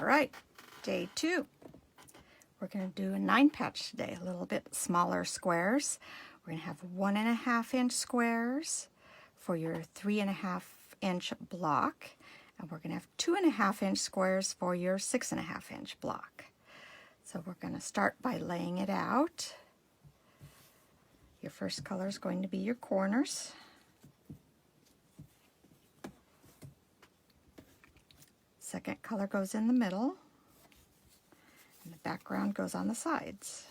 All right, day 2. We're going to do a 9 patch today, a little bit smaller squares. We're going to have 1.5 inch squares for your 3.5 inch block, and we're going to have 2.5 inch squares for your 6.5 inch block. So we're going to start by laying it out. Your first color is going to be your corners. Second color goes in the middle, and the background goes on the sides.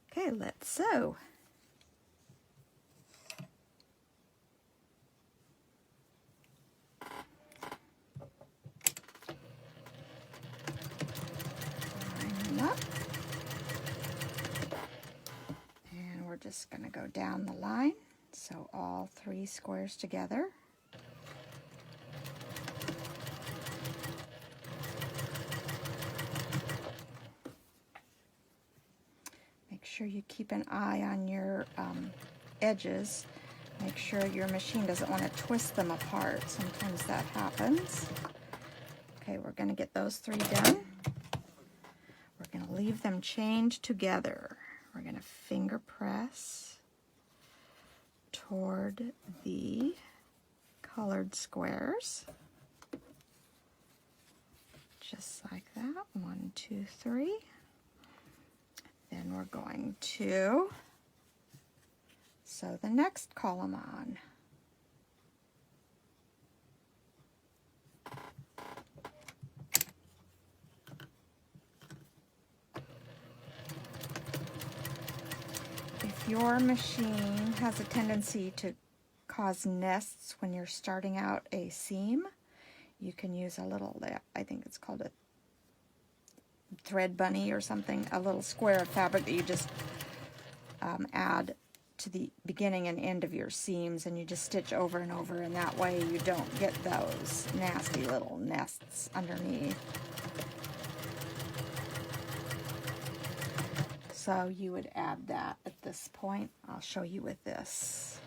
Okay, let's sew. Line them up. And we're just going to go down the line, sew all 3 squares together. Make sure you keep an eye on your edges. Make sure your machine doesn't want to twist them apart. Sometimes that happens. Okay, we're going to get those 3 done. We're going to leave them chained together. We're going to finger press toward the colored squares. Just like that. 1, 2, 3. Then we're going to sew the next column on. If your machine has a tendency to cause nests when you're starting out a seam, you can use a little, I think it's called a thread bunny or something, a little square of fabric that you just add to the beginning and end of your seams, and you just stitch over and over, and that way you don't get those nasty little nests underneath. So you would add that at this point. I'll show you with this.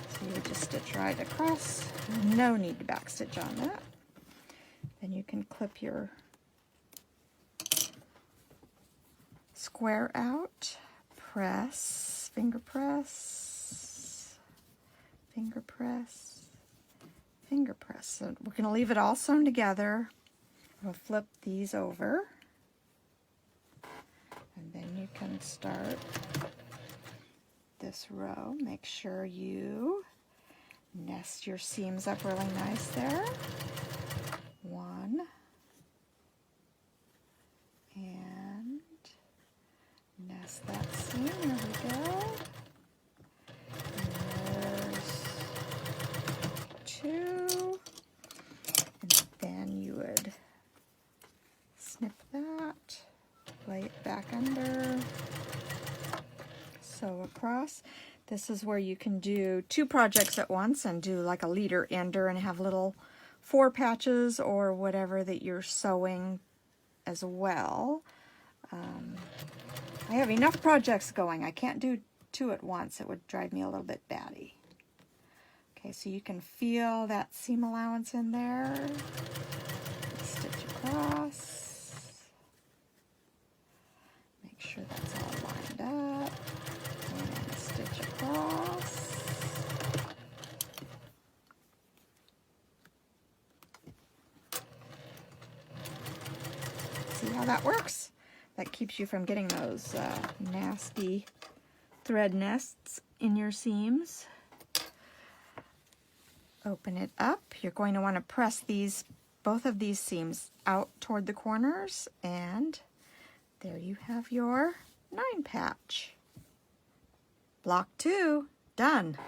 So you would just stitch right across. No need to backstitch on that. Then you can clip your square out, press, finger press, finger press, finger press. So we're going to leave it all sewn together. We'll flip these over, and then you can start this row. Make sure you nest your seams up really nice there. 1, and nest that seam. There we go. And there's 2. And then you would snip that, lay it back under, sew across. This is where you can do 2 projects at once and do like a leader ender and have little 4 patches or whatever that you're sewing as well. I have enough projects going. I can't do 2 at once. It would drive me a little bit batty. Okay, so you can feel that seam allowance in there. Stitch across. Make sure that's all lined up. And stitch across. See how that works? That keeps you from getting those nasty thread nests in your seams. Open it up. You're going to want to press both of these seams out toward the corners, and there you have your 9 patch. Block 2 done.